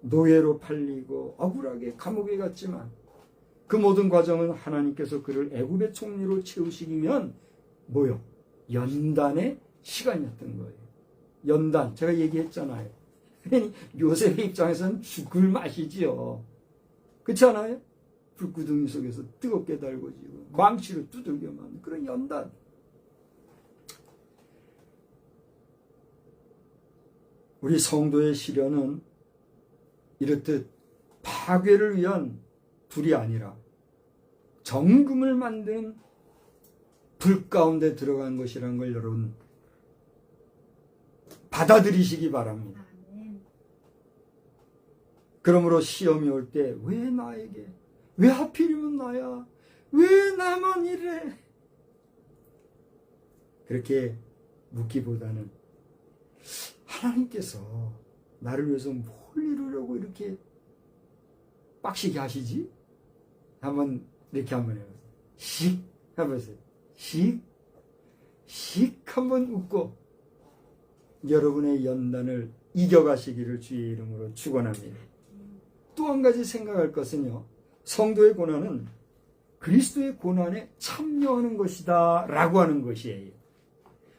[SPEAKER 1] 노예로 팔리고 억울하게 감옥에 갔지만 그 모든 과정은 하나님께서 그를 애굽의 총리로 채우시기 위한 뭐요? 연단의 시간이었던 거예요. 연단, 제가 얘기했잖아요. 요셉의 입장에서는 죽을 맛이지요. 그렇지 않아요? 불구덩이 속에서 뜨겁게 달궈지고 망치로 두들겨 맞는 그런 연단. 우리 성도의 시련은 이렇듯 파괴를 위한 불이 아니라 정금을 만드는 불 가운데 들어간 것이라는 걸 여러분 받아들이시기 바랍니다. 그러므로 시험이 올 때 왜 나에게, 왜 하필이면 나야, 왜 나만 이래, 그렇게 묻기보다는 하나님께서 나를 위해서 뭘 이루려고 이렇게 빡시게 하시지? 한번 이렇게 한번 해보세요. 씩 해보세요. 씩 한번 웃고 여러분의 연단을 이겨가시기를 주의 이름으로 축원합니다. 또 한 가지 생각할 것은요, 성도의 고난은 그리스도의 고난에 참여하는 것이다 라고 하는 것이에요.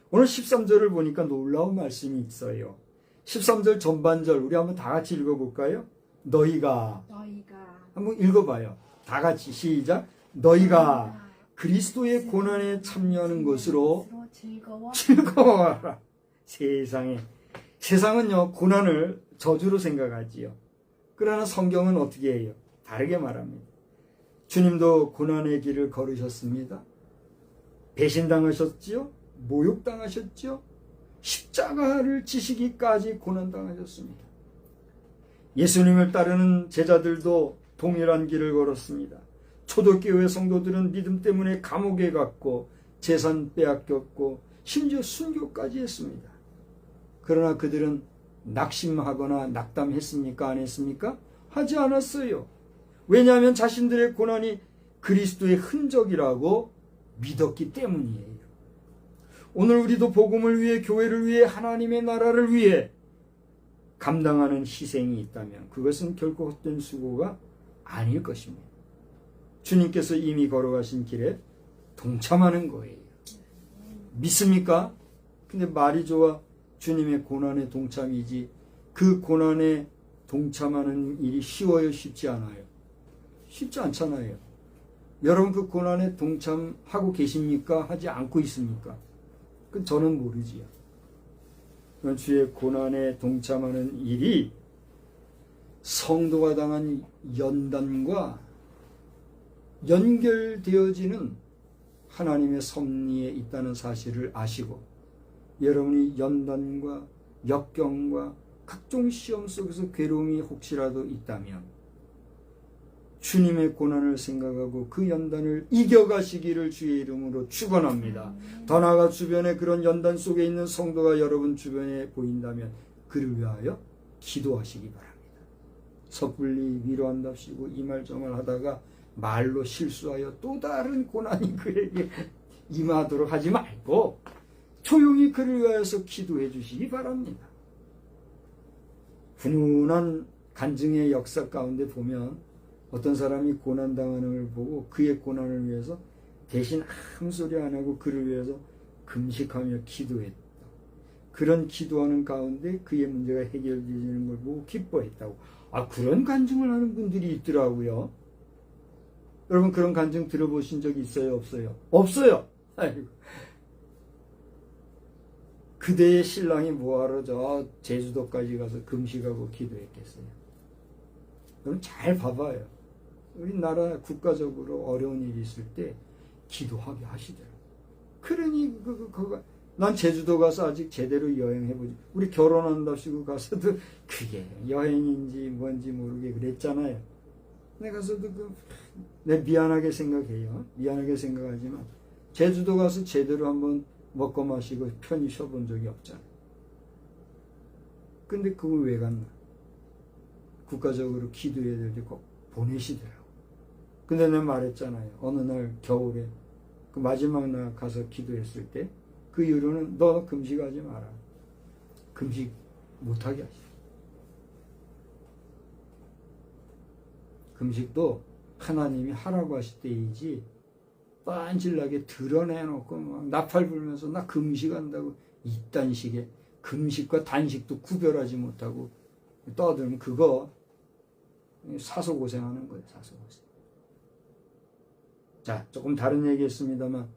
[SPEAKER 1] 오늘 13절을 보니까 놀라운 말씀이 있어요. 13절 전반절 우리 한번 다 같이 읽어볼까요? 너희가 한번 읽어봐요. 다 같이 시작. 너희가 그리스도의 고난에 참여하는 것으로 즐거워하라. 세상은요, 고난을 저주로 생각하지요. 그러나 성경은 어떻게 해요? 다르게 말합니다. 주님도 고난의 길을 걸으셨습니다. 배신당하셨지요? 모욕당하셨지요? 십자가를 지시기까지 고난당하셨습니다. 예수님을 따르는 제자들도 동일한 길을 걸었습니다. 초대교회 성도들은 믿음 때문에 감옥에 갔고 재산 빼앗겼고 심지어 순교까지 했습니다. 그러나 그들은 낙심하거나 낙담했습니까? 안 했습니까? 하지 않았어요. 왜냐하면 자신들의 고난이 그리스도의 흔적이라고 믿었기 때문이에요. 오늘 우리도 복음을 위해, 교회를 위해, 하나님의 나라를 위해 감당하는 희생이 있다면 그것은 결코 헛된 수고가 아닐 것입니다. 주님께서 이미 걸어가신 길에 동참하는 거예요. 믿습니까? 근데 말이 좋아 주님의 고난에 동참이지 그 고난에 동참하는 일이 쉬워요? 쉽지 않아요? 쉽지 않잖아요. 여러분 그 고난에 동참하고 계십니까? 하지 않고 있습니까? 그건 저는 모르지요. 주의 고난에 동참하는 일이 성도가 당한 연단과 연결되어지는 하나님의 섭리에 있다는 사실을 아시고 여러분이 연단과 역경과 각종 시험 속에서 괴로움이 혹시라도 있다면 주님의 고난을 생각하고 그 연단을 이겨가시기를 주의 이름으로 축원합니다. 더 나아가 주변에 그런 연단 속에 있는 성도가 여러분 주변에 보인다면 그를 위하여 기도하시기 바랍니다. 섣불리 위로한답시고 이 말 저 말 하다가 말로 실수하여 또 다른 고난이 그에게 임하도록 하지 말고 조용히 그를 위하여서 기도해 주시기 바랍니다. 훈훈한 간증의 역사 가운데 보면 어떤 사람이 고난당하는 걸 보고 그의 고난을 위해서 대신 아무 소리 안 하고 그를 위해서 금식하며 기도했다. 그런 기도하는 가운데 그의 문제가 해결되는 걸 보고 기뻐했다고. 그런 간증을 하는 분들이 있더라고요. 여러분 그런 간증 들어보신 적 있어요? 없어요? 없어요. 아이고. 그대의 신랑이 뭐하러 저 제주도까지 가서 금식하고 기도했겠어요? 여러분 잘 봐봐요. 우리나라 국가적으로 어려운 일이 있을 때 기도하게 하시더라. 그러니 난 제주도 가서 아직 제대로 여행해보지. 우리 결혼한답시고 가서도 그게 여행인지 뭔지 모르게 그랬잖아요. 내 가서도 내 미안하게 생각해요. 미안하게 생각하지만 제주도 가서 제대로 한번 먹고 마시고 편히 쉬어본 적이 없잖아요. 근데 그걸 왜 갔나? 국가적으로 기도해야 될 때 꼭 보내시더라고. 근데 내가 말했잖아요. 어느 날 겨울에 그 마지막 날 가서 기도했을 때 그 이유로는 너 금식하지 마라. 금식 못하게 하시. 금식도 하나님이 하라고 하실 때이지 빤질나게 드러내놓고 막 나팔 불면서 나 금식한다고 이딴 식의 금식과 단식도 구별하지 못하고 떠들면 그거 사소고생하는 거예요. 사소고생. 자, 조금 다른 얘기했습니다만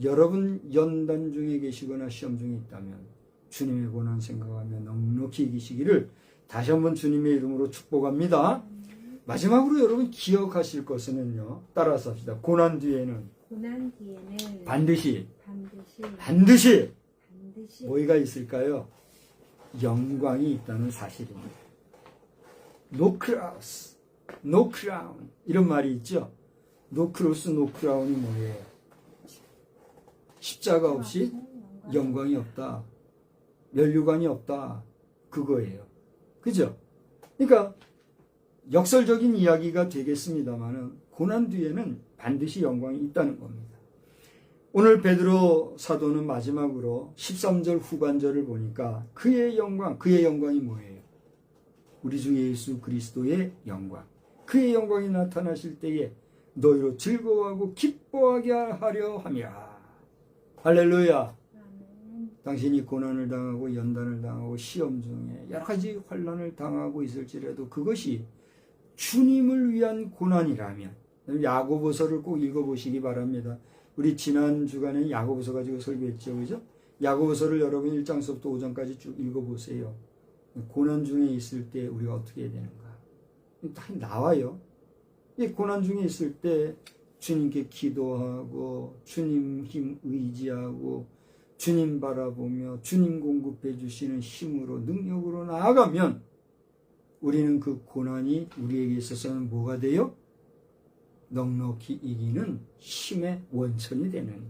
[SPEAKER 1] 여러분 연단 중에 계시거나 시험 중에 있다면 주님의 고난 생각하며 넉넉히 이기시기를 다시 한번 주님의 이름으로 축복합니다. 마지막으로 여러분 기억하실 것은요. 따라서 합시다. 고난 뒤에는 반드시 뭐가 있을까요? 영광이 있다는 사실입니다. No cross, no crown 이런 말이 있죠. No cross, no crown이 뭐예요? 십자가 없이 영광이 없다. 면류관이 없다. 그거예요. 그죠? 그러니까 역설적인 이야기가 되겠습니다만은 고난 뒤에는 반드시 영광이 있다는 겁니다. 오늘 베드로 사도는 마지막으로 13절 후반절을 보니까 그의 영광이 뭐예요? 우리 주 예수 그리스도의 영광. 그의 영광이 나타나실 때에 너희로 즐거워하고 기뻐하게 하려 함이라. 할렐루야. 당신이 고난을 당하고 연단을 당하고 시험 중에 여러 가지 환난을 당하고 있을지라도 그것이 주님을 위한 고난이라면 야고보서를 꼭 읽어보시기 바랍니다. 우리 지난 주간에 야고보서 가지고 설교했죠. 그죠? 야고보서를 여러분 1장서부터 5장까지 쭉 읽어보세요. 고난 중에 있을 때 우리가 어떻게 해야 되는가? 다 나와요. 이 고난 중에 있을 때 주님께 기도하고 주님 힘 의지하고 주님 바라보며 주님 공급해 주시는 힘으로 능력으로 나아가면 우리는 그 고난이 우리에게 있어서는 뭐가 돼요? 넉넉히 이기는 힘의 원천이 되는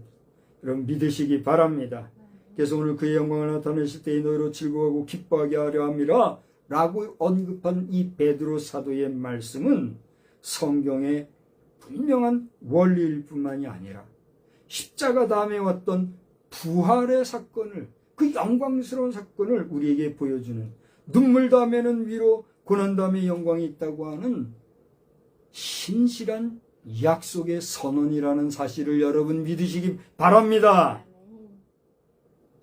[SPEAKER 1] 여러분 믿으시기 바랍니다. 그래서 오늘 그의 영광을 나타내실 때에 너희로 즐거워하고 기뻐하게 하려 함이라 라고 언급한 이 베드로 사도의 말씀은 성경의 분명한 원리일 뿐만이 아니라 십자가 다음에 왔던 부활의 사건을 그 영광스러운 사건을 우리에게 보여주는 눈물 다음에는 위로 고난 다음에 영광이 있다고 하는 신실한 약속의 선언이라는 사실을 여러분 믿으시기 바랍니다.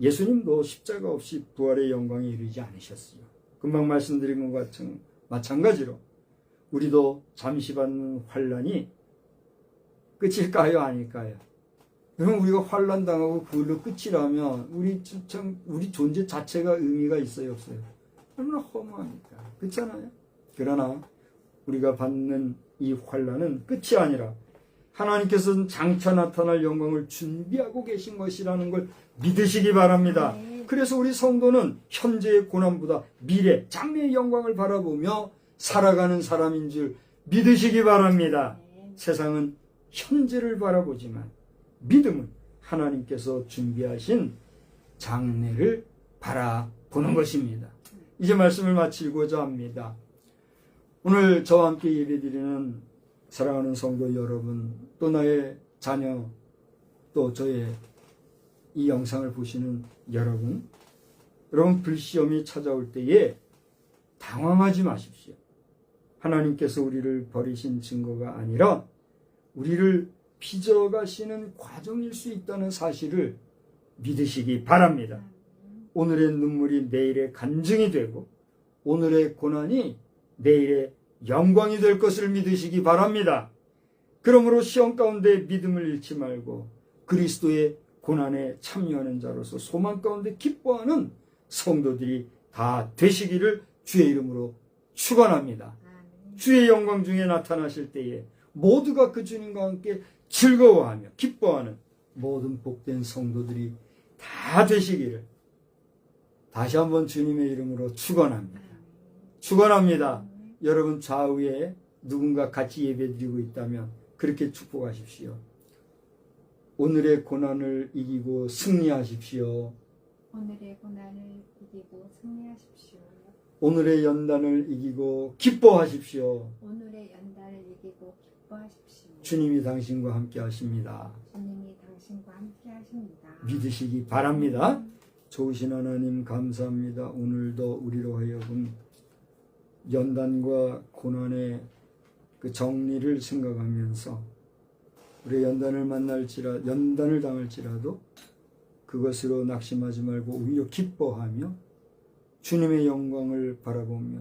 [SPEAKER 1] 예수님도 십자가 없이 부활의 영광에 이르지 않으셨어요. 금방 말씀드린 것과 마찬가지로 우리도 잠시 받는 환난이 끝일까요? 아닐까요? 그럼 우리가 환난 당하고 그걸로 끝이라면 우리 존재 자체가 의미가 있어요, 없어요? 얼마나 허무합니까? 그렇잖아요? 그러나 우리가 받는 이 환난은 끝이 아니라 하나님께서는 장차 나타날 영광을 준비하고 계신 것이라는 걸 믿으시기 바랍니다. 그래서 우리 성도는 현재의 고난보다 미래, 장래의 영광을 바라보며 살아가는 사람인 줄 믿으시기 바랍니다. 세상은 현재를 바라보지만 믿음은 하나님께서 준비하신 장래를 바라보는 것입니다. 이제 말씀을 마치고자 합니다. 오늘 저와 함께 예배드리는 사랑하는 성도 여러분, 또 나의 자녀, 또 저의 이 영상을 보시는 여러분 불시험이 찾아올 때에 당황하지 마십시오. 하나님께서 우리를 버리신 증거가 아니라 우리를 빚어가시는 과정일 수 있다는 사실을 믿으시기 바랍니다. 오늘의 눈물이 내일의 간증이 되고 오늘의 고난이 내일의 영광이 될 것을 믿으시기 바랍니다. 그러므로 시험 가운데 믿음을 잃지 말고 그리스도의 고난에 참여하는 자로서 소망 가운데 기뻐하는 성도들이 다 되시기를 주의 이름으로 축원합니다. 주의 영광 중에 나타나실 때에 모두가 그 주님과 함께 즐거워하며 기뻐하는 모든 복된 성도들이 다 되시기를 다시 한번 주님의 이름으로 축원합니다. 축원합니다. 여러분 좌우에 누군가 같이 예배드리고 있다면 그렇게 축복하십시오. 오늘의 고난을 이기고 승리하십시오.
[SPEAKER 2] 오늘의 고난을 이기고 승리하십시오.
[SPEAKER 1] 오늘의 연단을 이기고 기뻐하십시오.
[SPEAKER 2] 오늘의 연단을 이기고 기뻐하십시오.
[SPEAKER 1] 주님이 당신과 함께 하십니다.
[SPEAKER 2] 주님이 당신과 함께 하십니다.
[SPEAKER 1] 믿으시기 바랍니다. 좋으신 하나님 감사합니다. 오늘도 우리로 하여금 연단과 고난의 그 정리를 생각하면서 우리의 연단을 당할지라도 그것으로 낙심하지 말고 오히려 기뻐하며 주님의 영광을 바라보며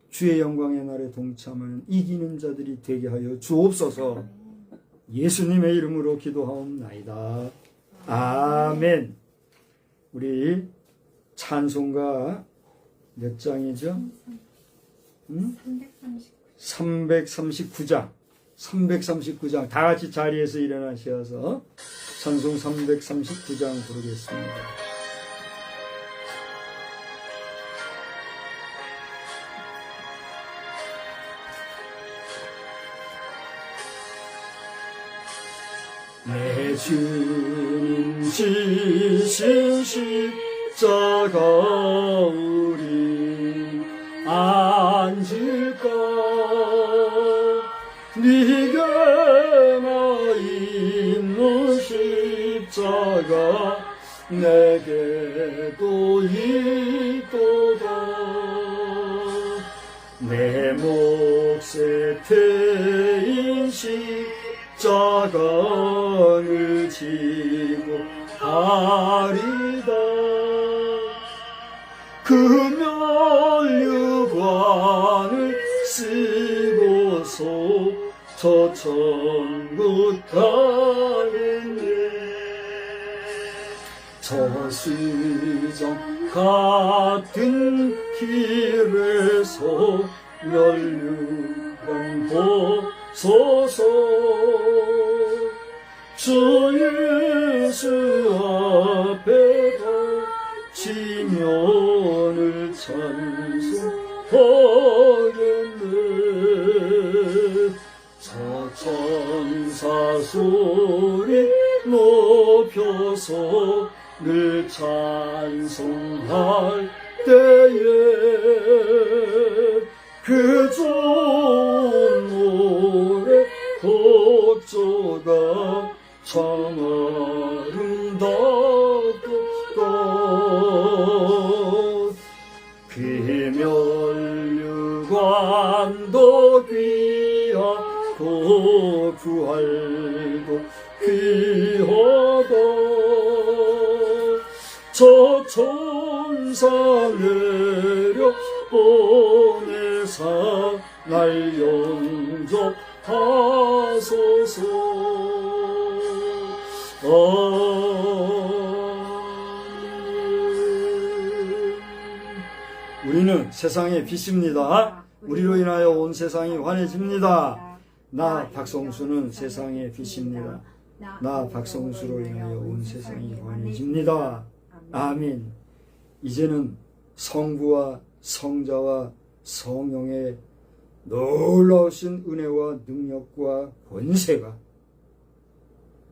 [SPEAKER 1] 주의 영광의 날에 동참하는 이기는 자들이 되게 하여 주옵소서. 예수님의 이름으로 기도하옵나이다. 아멘. 우리 찬송가 몇 장이죠? 339장. 339장. 다 같이 자리에서 일어나셔서 찬송 339장 부르겠습니다. 내 주님 지신 십자가 우리 앉을까 네게 나 있는 십자가 내게도 있도다 내 몫에 태인 십자가를 지고 가리다 금연유관을 쓰고서 저 천국 가겠네 저수정 같은 길에서 멸류관 보소서 주 예수 앞에 지면을 찬송하겠네 저 천사 소리 높여서 늘 찬송할 때에 그 좋은 노래 독조가 참 아름답도다 귀멸류관도 귀하고 부활도 귀하다 저 천사 내려 보내사 날 영접하소서 우리는 세상의 빛입니다. 우리로 인하여 온 세상이 환해집니다. 나 박성수는 세상의 빛입니다. 나 박성수로 인하여 온 세상이 환해집니다. 아멘. 이제는 성부와 성자와 성령의 놀라우신 은혜와 능력과 권세가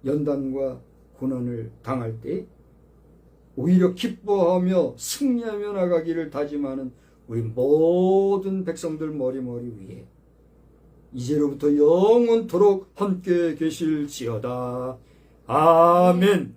[SPEAKER 1] 연단과 고난을 당할 때 오히려 기뻐하며 승리하며 나가기를 다짐하는 우리 모든 백성들 머리 위에 이제로부터 영원토록 함께 계실지어다. 아멘.